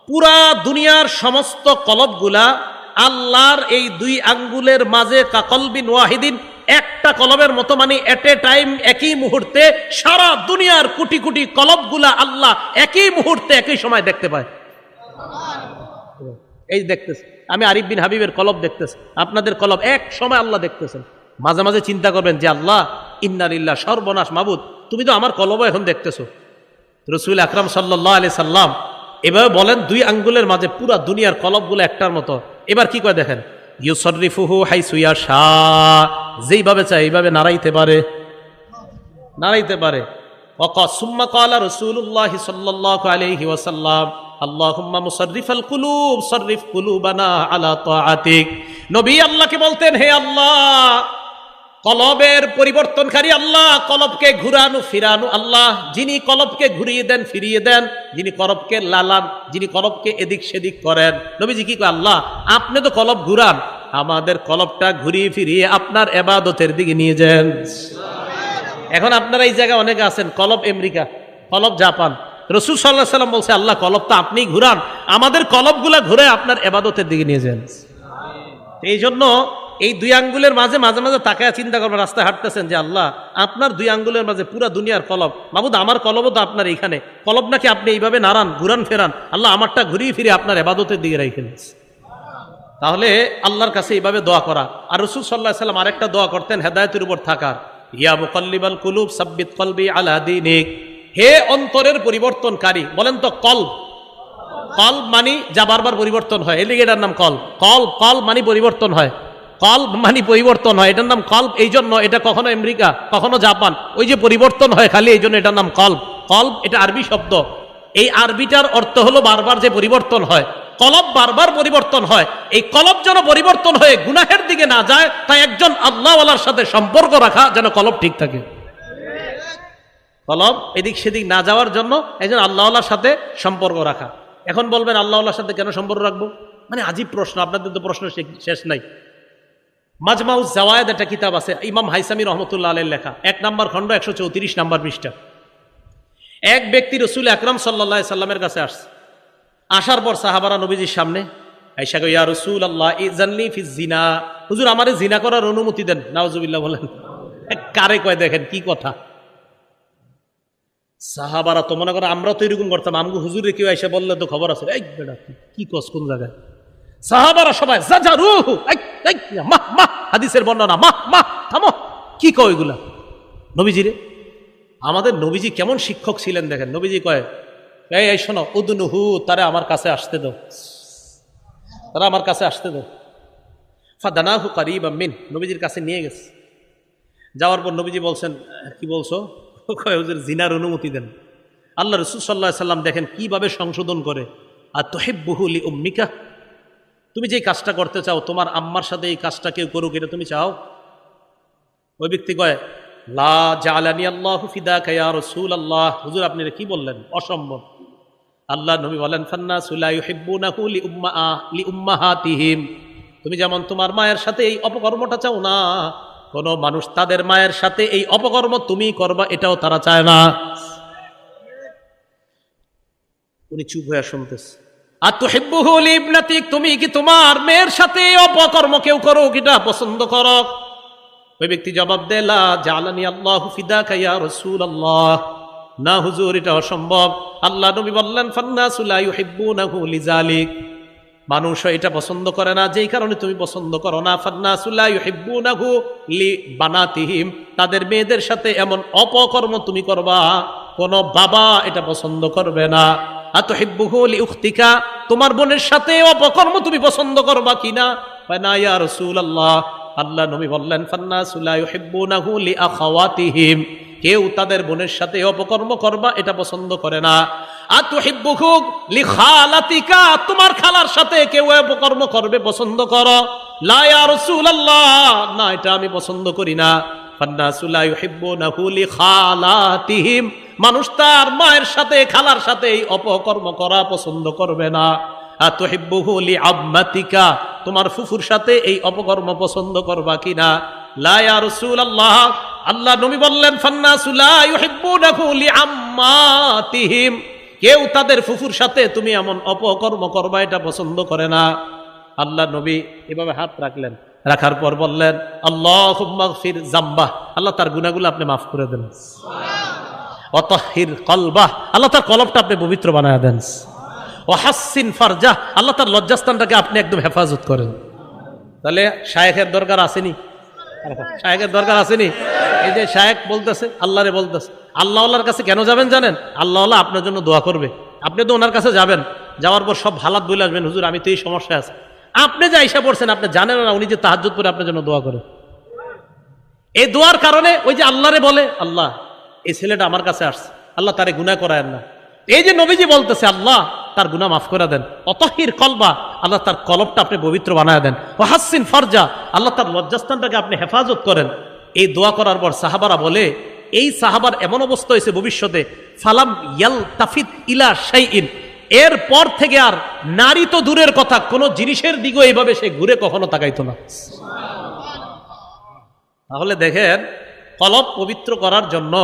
পুরা দুনিয়ার সমস্ত কলবগুলা আল্লাহর এই দুই আঙ্গুলের মাঝে কাকলবিন ওয়াহিদিন, একটা কলবের মতো, মানে এট এ টাইম একই মুহূর্তে সারা দুনিয়ার কোটি কোটি কলবগুলা আল্লাহ একই মুহূর্তে একই সময় দেখতে পায়। এই দেখতেছে, আমি আরিফ বিন হাবিবের কলব দেখতেছি, আপনাদের কলব এক সময় আল্লাহ দেখতেছেন। মাঝে মাঝে চিন্তা করবেন যে আল্লাহ ইন্না লিল্লাহ, সর্বনাশ মাবুদ, তুমি তো আমার কলব এখন দেখতেছো। রাসূল আকরাম সাল্লাল্লাহু আলাইহি সাল্লাম এভাবে বলেন, 2 আঙ্গুলের মাঝে পুরা দুনিয়ার কলবগুলো একটার মতো। এবার কি করে দেখেন, ইউসরিফুহু হাইসু ইয়াশা, যেইভাবে চায় এইভাবে নাড়াইতে পারে, নাড়াইতে পারে। সুম্মা ক্বালা রাসূলুল্লাহ সাল্লাল্লাহু আলাইহি ওয়াসাল্লাম আল্লাহুম্মা মুসাররিফাল কুলুব সাররিফ কুলুবানা আলা তাআতিক। নবী আল্লাহকে বলতেন, হে আল্লাহ, কলবের পরিবর্তনকারী আল্লাহ, কলবকে ঘুরানো ফিরানো আল্লাহ, যিনি কলবকে ঘুরিয়ে দেন ফিরিয়ে দেন, যিনি কলবকে লালান, যিনি কলবকে এদিক সেদিক করেন। নবীজি কি কয়, আল্লাহ আপনি তো কলব ঘুরান, আমাদের কলবটা ঘুরিয়ে ফিরিয়ে আপনার ইবাদতের দিকে নিয়ে যান। এখন আপনারা এই জায়গায় অনেকে আছেন, কলব আমেরিকা, কলব জাপান। রাসূল সাল্লাল্লাহু আলাইহি ওয়াসাল্লাম বলছে, আল্লাহ কলব তো আপনিই ঘুরান, আমাদের কলবগুলা ঘুরে আপনার ইবাদতের দিকে নিয়ে যান। এই জন্য এই 2 আঙ্গুলের মাঝে মাঝে মাঝে তাকায় চিন্তা করবেন, রাস্তায় হাঁটতেছেন, যে আল্লাহ আপনার 2 আঙ্গুলের মাঝে পুরা দুনিয়ার কলব, মাবুদ আমার কলবও তো আপনার এইখানে, কলব নাকি আপনি এইভাবে নাড়ান ঘুরান ফেরান, আল্লাহ আমারটা ঘুরিয়ে ফিরে আপনার ইবাদতের দিকে রাখেন। তাহলে আল্লাহর কাছে এইভাবে দোয়া করা। আর রাসূল সাল্লাল্লাহু আলাইহি ওয়াসাল্লাম আরেকটা দোয়া করতেন হেদায়েতের উপর থাকার, ইয়া মুকাল্লিবাল কুলুব সাব্বিত কলবি আলা দীনিক। হে অন্তরের পরিবর্তনকারী, বলেন তো কলব, কলব মানে যা বারবার পরিবর্তন হয়, এলিগেটার নাম কলব। কলব, কলব মানে পরিবর্তন হয়, কলব মানে পরিবর্তন হয়, এটার নাম কলব। এই জন্য এটা কখনো আমেরিকা কখনো জাপান, ওই যে পরিবর্তন হয় খালি, এই জন্য এটার নাম কলব। কলব এটা আরবি শব্দ, এই আরবিটার অর্থ হলো বারবার যে পরিবর্তন হয়, কলব বারবার পরিবর্তন হয়। এই কলব যেন পরিবর্তন হয়ে গুনাহের দিকে না যায়, তাই একজন আল্লাহওয়ালার সাথে সম্পর্ক রাখা যেন কলব ঠিক থাকে। কলব এদিক সেদিক না যাওয়ার জন্য একজন আল্লাহওয়ালার সাথে সম্পর্ক রাখা। এখন বলবেন আল্লাহওয়ালার সাথে কেন সম্পর্ক রাখবো? মানে আজীব প্রশ্ন, আপনাদের তো প্রশ্ন শেষ নাই। মাজমাউজ জাওয়ায়েদ একটা কিতাব আছে, ইমাম হাইসামি রহমতুল্লাহ আলাইহির লেখা, 1 নম্বর খণ্ড 134 নম্বর পৃষ্ঠা। এক ব্যক্তি রাসূল আকরাম সাল্লাল্লাহু আলাইহি সাল্লামের কাছে আসছে। আসার পর সাহাবারা নবীজির সামনে আয়েশা কয়, ইয়া রাসূলুল্লাহ ইযানলি ফিজ জিনা, হুজুর আমারে জিনা করার অনুমতি দেন। নাউজুবিল্লাহ বলেন, কারে কয় দেখেন কি কথা। সাহাবারা তো মনে করে আমরা তো এরকম করতাম, আমগো হুজুরে কেউ এসে বললে তো খবর আছে, এই বেটা কি কস কোন জায়গায়। সাহাবারা সবাই জাজারুহু, মাহ মাহ, হাদিসের বর্ণনা, মাহ মাহ, থামো, কি কয় এগুলা নবীজি রে? আমাদের নবীজি কেমন শিক্ষক ছিলেন দেখেন। নবীজি কয়, এই শোনো, উদনুহু, তারা আমার কাছে আসতে দাও, তারা আমার কাছে আসতে দাও। ফাদানাহু কারীবাম মিন, নবীজির কাছে নিয়ে গেছে। যাওয়ার পর নবীজি বলছেন, কি বলছো? কয় হুজুর জিনার অনুমতি দেন। আল্লাহ রাসূল সাল্লাল্লাহু আলাইহি সাল্লাম দেখেন কিভাবে সংশোধন করে। আর তুহিব্বুহু লিউম্মিকা, তুমি যেই কাজটা করতে চাও তোমার আম্মার সাথে এই কাজটা কেউ করুক, এটা তুমি চাও? ওই ব্যক্তি কয়, লা জাআলানি আল্লাহু ফিদাকা ইয়া রাসূলুল্লাহ, হুজুর আপনি কি বললেন, অসম্ভব। আল্লাহ নবী বলেন, ফান্নাসু লা ইউহিব্বুনাহু লিউম্মাহাতিহিম, তুমি যেমন তোমার মায়ের সাথে এই অপকর্মটা চাও না, কোন মানুষ তাদের মায়ের সাথে এই অপকর্ম তুমি করবা এটাও তারা চায় না। উনি চুপ হয়ে শুনতেছে। আর তুহিব্বুহু লিইবনাতিক, তুমি কি তোমার মেয়ের সাথে অপকর্ম কেউ করো এটা পছন্দ করো? ওই ব্যক্তি জবাব দেয়, লা জাআলানি আল্লাহু ফিদাকা ইয়া রাসূলুল্লাহ, না হুজুর এটা অসম্ভব। আল্লাহ নবী বললেন, ফান্নাসু লা ইউহিব্বুনাহু লিযালিক, মানুষ এটা পছন্দ করে না যেই কারণে তুমি পছন্দ করো না। ফান্নাসু লা ইউহিব্বুনাহু লিবানাতিহিম, তাদের মেয়েদের সাথে এমন অপকর্ম তুমি করবা কোন বাবা এটা পছন্দ করবে না। আতুহিব্বুহু লিউখতিকা, তোমার বোনের সাথে অপকর্ম তুমি পছন্দ করবা কিনা? না ইয়া রাসূলুল্লাহ। আল্লাহ নবী বললেন, ফান্নাসু লা ইউহিব্বুনাহু লিআখাওয়াতিহিম, কেউ তাদের বোনের সাথে অপকর্ম করবা এটা পছন্দ করে না। আতুহিব্বুহু লিখালাতিকা, তোমার খালার সাথে কেউ অপকর্ম করবে পছন্দ করো? লা ইয়া রাসূলুল্লাহ, না এটা আমি পছন্দ করি না। ফান্নাসু লা ইউহিব্বুনাহু লিখালাতিহিম, মানুষ তার মায়ের সাথে খালার সাথে এই অপকর্ম করা পছন্দ করবে না। আতুহিব্বুহু লিআম্মাতিকা, তোমার ফুফুর সাথে এই অপকর্ম পছন্দ করবা কিনা? লা ইয়া রাসূলুল্লাহ। আল্লাহ নবী বললেন, ফান্নাসু লা ইউহিব্বুনাহু লিআম্মাতিহিম, কেউ তাদের ফুফুর সাথে তুমি এমন অপকর্ম করবা এটা পছন্দ করে না। আল্লাহ নবী এভাবে হাত রাখলেন, রাখার পর বললেন, আল্লাহুম্মা গফির যামবাহ, আল্লাহ তার গুনাহগুলো আপনি মাফ করে দেন। ওয়া তাহহির কলবাহ, আল্লাহ তার কলবটা আপনি পবিত্র বানায় দেন। ওয়া হাসসিন ফারজাহ, আল্লাহ তার লজ্জাস্থানটাকে আপনি একদম হেফাজত করেন। তাহলে শায়েখের দরকার আসেনি? শায়েখের দরকার আসেনি? এই যে শায়েখ বলতেছে, আল্লাহরে বলতেছে, আল্লাহর কাছে কেন যাবেন জানেন? আল্লাহ আপনার জন্য দোয়া করবে। আপনি তো ওনার কাছে যাবেন, যাওয়ার পর সব হালাত বলে আসবেন, হুজুর আমি তো এই সমস্যায় আছি। আপনি যে আইসা পড়ছেন, আপনি জানেন না উনি যে তাহাজ্জুদ করে আপনার জন্য দোয়া করে। এই দোয়ার কারণে ওই যে আল্লাহরে বলে, আল্লাহ এই ছেলেটা আমার কাছে আসছে, আল্লাহ তারে গুনাহ করায়েন না। এই যে নবীজি বলতেছে আল্লাহ তার গুনাহ মাফ করে দেন, অতহির কলবা, আল্লাহ তার কলবটা আপনি পবিত্র বানায় দেন, ও হাসিন ফরজা, আল্লাহ তার লজ্জাস্থানটাকে আপনি হেফাজত করেন। এই দোয়া করার পর সাহাবারা বলে, এই সাহাবার এমন অবস্থা হয়েছে ভবিষ্যতে, ফালাম ইয়াল তাফিত ইলা শাইইন, এর পর থেকে আর নারী তো দূরের কথা, কোন জিনিসের দিকে এইভাবে সে ঘুরে কখনো তাকাইতো না। তাহলে দেখেন, কলব পবিত্র করার জন্য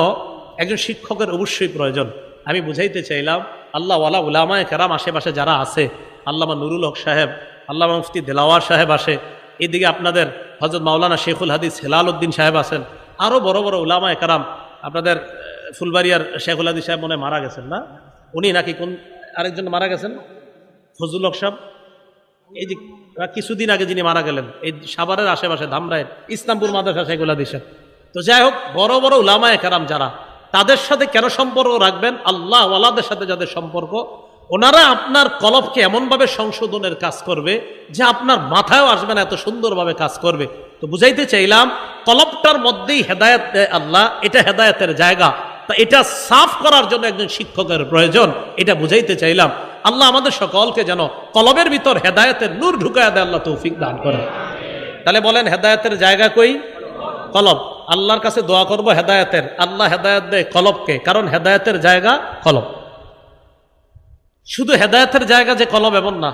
একজন শিক্ষকের অবশ্যই প্রয়োজন। আমি বুঝাইতে চাইলাম, আল্লাহ ওয়ালা উলামায়ে কেরাম আশেপাশে যারা আছে, আল্লামা নুরুল হক সাহেব, আল্লামা মুফতি দেলাওয়ার সাহেব আসে, এদিকে আপনাদের হযরত মাওলানা শেখুল হাদিস হেলাল উদ্দিন সাহেব আছেন, আরও বড় বড় উলামায়ে কেরাম, আপনাদের ফুলবাড়িয়ার শেখুল হাদিস সাহেব মনে মারা গেছেন না, উনি নাকি কোন আরেকজন মারা গেছেন, ফজলুল হক সাহেব, এই যে কিছুদিন আগে যিনি মারা গেলেন, এই সাভারের আশেপাশে ধামরায়ের ইসলামপুর মাদ্রাসা শেখুল হাদিস সাহেব। তো যাই হোক, বড় বড় উলামায়ে কেরাম যারা, তাদের সাথে কেন সম্পর্ক রাখবেন? আল্লাহ ওয়ালাদের সাথে যাদের সম্পর্ক, ওনারা আপনার কলবকে এমনভাবে সংশোধনের কাজ করবে যে আপনার মাথায়ও আসবে না, এত সুন্দরভাবে কাজ করবে। তো বুঝাইতে চাইলাম, কলবটার মধ্যেই হেদায়েত দেয় আল্লাহ, এটা হেদায়েতের জায়গা। তা এটা সাফ করার জন্য একজন শিক্ষকের প্রয়োজন, এটা বুঝাইতে চাইলাম। আল্লাহ আমাদের সকলকে যেন কলবের ভিতর হেদায়েতের নূর ঢুকায় দেয়, আল্লাহ তৌফিক দান করে। তাহলে বলেন, হেদায়েতের জায়গা কই? কলব। আল্লাহর কাছে দোয়া করব হেদায়েতের, আল্লাহ হেদায়েত দেয় কলবকে, কারণ হেদায়েতের জায়গা কলব। শুধু হেদায়েতের জায়গা যে কলব এমন না,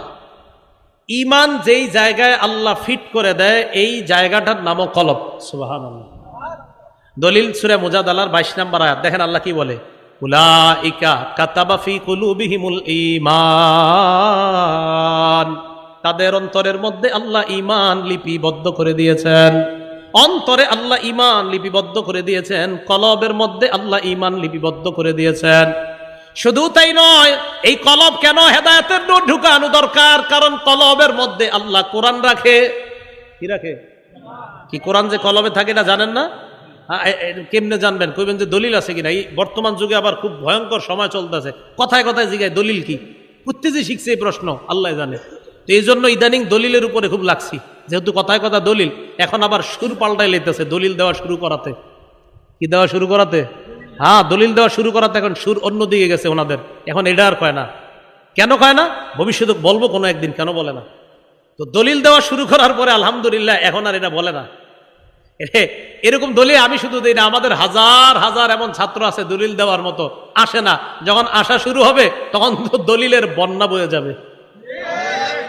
ঈমান যেই জায়গায় আল্লাহ ফিট করে দেয়, এই জায়গাটার নামও কলব। সুবহানাল্লাহ। দলিল সূরা মুজাদালার 22 নম্বর আয়াত, দেখেন আল্লাহ কি বলে, উলাইকা কাতাবা ফি কুলুবিহিমুল ঈমান, তাদের অন্তরের মধ্যে আল্লাহ ঈমান লিপিবদ্ধ করে দিয়েছেন। অন্তরে আল্লাহ ঈমান লিপিবদ্ধ করে দিয়েছেন, কলবের মধ্যে আল্লাহ ঈমান লিপিবদ্ধ করে দিয়েছেন। শুধু তাই নয়, এই কলব কেন হেদায়েতের নূর ঢুকানো দরকার? কারণ কলবের মধ্যে আল্লাহ কোরআন রাখে। কি রাখে? কি কোরআন যে কলবে থাকে না জানেন না? কেমনে জানবেন? কইবেন যে দলিল আছে কিনা। এই বর্তমান যুগে আবার খুব ভয়ঙ্কর সময় চলতেছে, কথায় কথায় জিগায় দলিল কি, প্রত্যেকে শিখছে এই প্রশ্ন, আল্লাহ জানে। তো এই জন্য ইদানিং দলিলের উপরে খুব লাগছি, যেহেতু কথায় কথা দলিল, এখন আবার সুর পাল্টাই লেতেছে দলিল দেওয়া শুরু করাতে। কি দেওয়া শুরু করাতে? হ্যাঁ, দলিল দেওয়া শুরু করাতে এখন সুর অন্যদিকে গেছে ওনাদের, এখন এটা আর কয় না। কেন কয় না? ভবিষ্যতে বলবো কোনো একদিন, কেন বলে না। তো দলিল দেওয়া শুরু করার পরে আলহামদুলিল্লাহ এখন আর এটা বলে না। এরকম দলিল আমি শুধু দিই না, আমাদের হাজার হাজার এমন ছাত্র আছে দলিল দেওয়ার মতো, আসে না। যখন আসা শুরু হবে তখন তো দলিলের বন্যা বয়ে যাবে।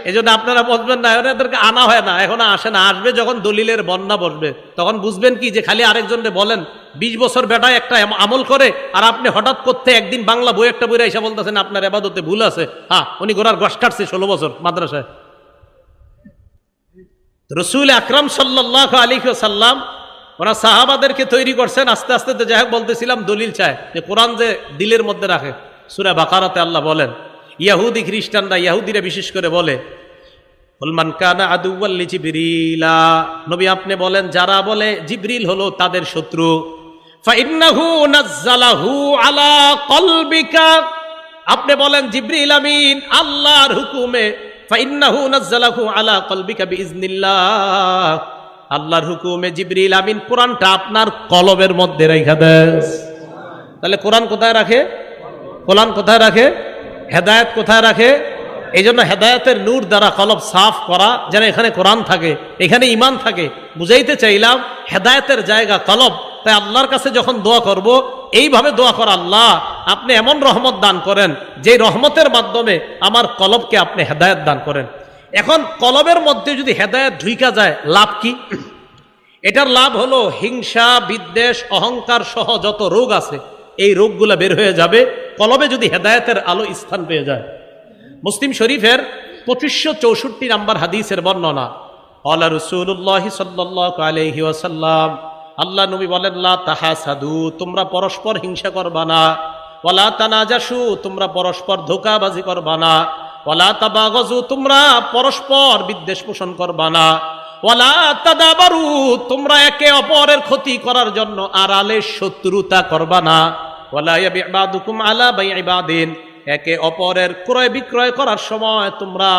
এই জন্য আপনারা বুঝবেন না, এদেরকে আনা হয় না, এখন আসে না। আসবে যখন দলিলের বন্যা বসবে, তখন বুঝবেন কি যে খালি আরেকজনকে বলেন 20 বছর বেটায় একটা আমল করে, আর আপনি হঠাৎ করতে একদিন বাংলা বই একটা বইরা এসে বলতেছেন আপনার ইবাদতে ভুল আছে। হ্যাঁ, উনি গোড়ার গস কাটছে 16 বছর মাদ্রাসায়। রাসূল আকরাম সাল্লাল্লাহু আলাইহি ওয়াসাল্লাম ওরা সাহাবাদেরকে তৈরি করছেন। আস্তে আস্তে তো যাই হোক বলতেছিলাম, দলিল চায় যে কোরআন যে দিলের মধ্যে রাখে। সূরা বাকারাতে আল্লাহ বলেন, ইহুদি খ্রিস্টানরা, ইহুদিরা বিশেষ করে বলে, মান কানা আদুওয়াল লিজিবরিলা, নবী আপনি বলেন যারা বলে জিবরিল হলো তাদের শত্রু, ফাইন্নাহু নাযালাহু আলা কলবিকা, আপনি বলেন জিবরিল আমিন আল্লাহর হুকুমে, ফাইন্নাহু নাযালাহু আলা কলবিকা বিইজনিল্লাহ, আল্লাহর হুকুমে জিবরিল আমিন কোরআনটা আপনার কলবের মধ্যে রেখে দেয়। তাহলে কোরআন কোথায় রাখে? কোরআন কোথায় রাখে? হেদায়েত কোথায় রাখে? এই জন্য হেদায়েতের নূর দ্বারা কলব সাফ করা, যেন এখানে কোরআন থাকে, এখানে ঈমান থাকে। বুঝাইতে চাইলাম হেদায়েতের জায়গা কলব। তাই আল্লাহর কাছে যখন দোয়া করব, এইভাবে দোয়া করা, আল্লাহ আপনি এমন রহমত দান করেন যে রহমতের মাধ্যমে আমার কলবকে আপনি হেদায়েত দান করেন। এখন কলবের মধ্যে যদি হেদায়েত ঢুইকা যায়, লাভ কি? এটার লাভ হলো হিংসা, বিদ্বেষ, অহংকার সহ যত রোগ আছে এই রোগগুলা বের হয়ে যাবে কলবে যদি হেদায়েতের আলো স্থান পেয়ে যায়। মুসলিম শরীফের 2564 নম্বর হাদিসের বর্ণনা, ক্বালা রাসূলুল্লাহ সাল্লাল্লাহু আলাইহি ওয়াসাল্লাম, আল্লাহ নবী বলেন, লা তাহাসাদু, তোমরা পরস্পর হিংসা করবা না, ওয়ালা তানাজাসু, তোমরা পরস্পর ধোঁকাবাজি করবা না, ওয়ালা তাবাগাজু, তোমরা পরস্পর বিদ্বেষ পোষণ করবা না, ওয়ালা তাদাবারু, তোমরা একে অপরের ক্ষতি করার জন্য আড়ালে শত্রুতা করবা না, ওয়ালা ইয়াবি বাদুকুম আলা বাইই বাদিন, একে অপরের ক্রয় বিক্রয় করার সময় তোমরা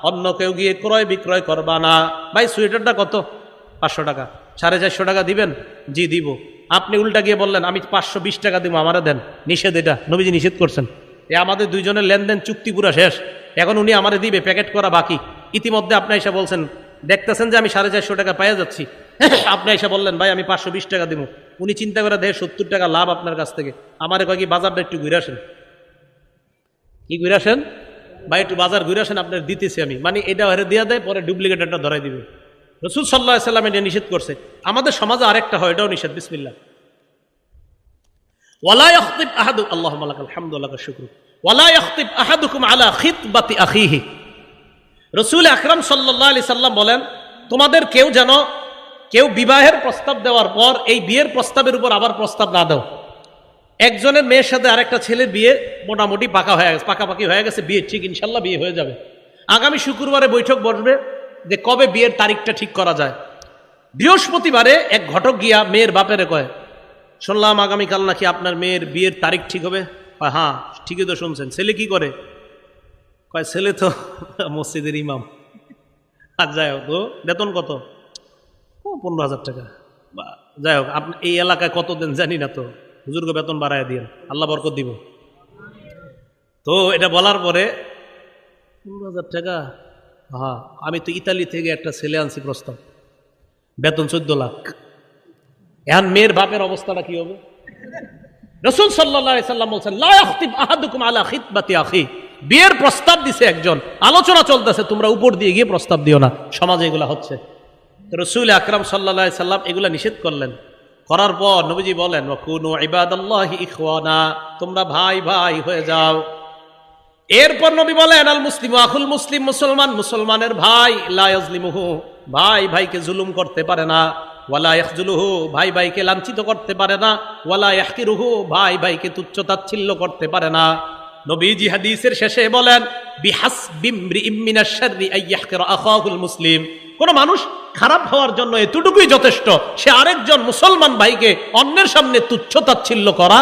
অন্য কেউ গিয়ে ক্রয় বিক্রয় করবা না। ভাই সোয়েটারটা কত? 500 টাকা। 450 টাকা দিবেন? জি দিব। আপনি উল্টা গিয়ে বললেন আমি 520 টাকা দিব, আমারে দেন। নিষেধ, এটা নবীজি নিষেধ করছেন। এ আমাদের দুইজনের লেনদেন চুক্তি পুরা শেষ, এখন উনি আমারে দিবে, প্যাকেট করা বাকি। ইতিমধ্যে আপনি এসে বলছেন, দেখতেছেন যে আমি 450 টাকা পাইয়া যাচ্ছি, আপনি এসে বললেন ভাই আমি 520 টাকা দিব। উনি চিন্তা করে দেয় 70 টাকা লাভ আপনার কাছ থেকে। আমারে কয় কি বাজারটা একটু ঘুরে আসেন। কি ঘুরে আসেন ভাই? একটু বাজার ঘুরে আসেন, আপনার দিতেছি আমি। মানে এটা হেরে দিয়া দেয়, পরে ডুপ্লিকেট একটা ধরাই দিবে। রাসূল সাল্লাল্লাহু আলাইহি সাল্লাম এটা নিষেধ করছে। আমাদের সমাজে আরেকটা হয়, এটাও নিষেধ। বিসমিল্লাহ। ওয়ালা ইয়াখতিব আহাদু, আল্লাহুম্মা লাকাল হামদু ওয়া লাকাশ শুকরু, ওয়ালা ইয়াখতিব আহাদুকুম আলা খিতবাতি আখিহি। রাসূল আকরাম সাল্লাল্লাহু আলাইহি সাল্লাম বলেন, তোমাদের কেউ বিবাহের প্রস্তাব দেওয়ার পর এই বিয়ের প্রস্তাবের উপর আবার প্রস্তাব না দাও। একজনের মেয়ের সাথে আরেকটা ছেলের বিয়ে মোটামুটি পাকাপাকি হয়ে গেছে, বিয়ে ঠিক, ইনশাল্লাহ বিয়ে হয়ে যাবে। আগামী শুক্রবারে বৈঠক বসবে যে কবে বিয়ের তারিখটা ঠিক করা যায়। বৃহস্পতিবারে এক ঘটক গিয়া মেয়ের বাপেরে কয়, শুনলাম আগামীকাল নাকি আপনার মেয়ের বিয়ের তারিখ ঠিক হবে। হ্যাঁ ঠিকই তো শুনছেন। ছেলে কি করে? কয় ছেলে তো মসজিদের ইমাম। আর যাই হোক, তো বেতন কত? 15,000 টাকা। যাই হোক, আপনি এই এলাকায় কত দেন জানি না, তো হুজুরকে বেতন বাড়ায় দিন, আল্লাহ বরকত দিব। তো এটা বলার পরে 15,000 টাকা, হ্যাঁ আমি তো ইতালি থেকে একটা ছেলে আনছি প্রস্তাব, বেতন 14 লাখ। এখন মেয়ের বাপের অবস্থাটা কি হবে? রাসূল সাল্লাল্লাহু আলাইহি সাল্লাম বলেন, লা ইয়াখতিব আহাদুকুম আলা খিতবাতি আখি। বিয়ের প্রস্তাব দিছে একজন, আলোচনা চলতেছে, তোমরা উপর দিয়ে গিয়ে প্রস্তাব দিও না। সমাজে এগুলা হচ্ছে। রাসূল আকরাম সাল্লাল্লাহু আলাইহি সাল্লাম এগুলা নিষেধ করলেন। করার পর নবীজি বলেন, ওয়াকুনু ইবাদাল্লাহি ইখওয়ানা, তোমরা ভাই ভাই হয়ে যাও। এরপর নবী বলেন, আল মুসলিমু আখুল মুসলিম, মুসলমানের ভাই, লা ইয়াজলিমুহু, ভাই ভাইকে জুলুম করতে পারে না, ওয়ালা ইয়াখজুলুহু, ভাই ভাইকে লাঞ্ছিত করতে পারে না, ওয়ালা ইয়াহকিরুহু, ভাই ভাইকে তুচ্ছ তাচ্ছিল্য করতে পারে না। নবীজি হাদিসের শেষে বলেন, বিহাসবি ইমরিইম মিনাশ শাররি আন ইয়াহকিরা আখাহুল মুসলিম, কোন মানুষ খারাপ হওয়ার জন্য এতটুকুই যথেষ্ট, সে আরেকজন মুসলমান ভাইকে অন্যের সামনে তুচ্ছ তাচ্ছিল্য করা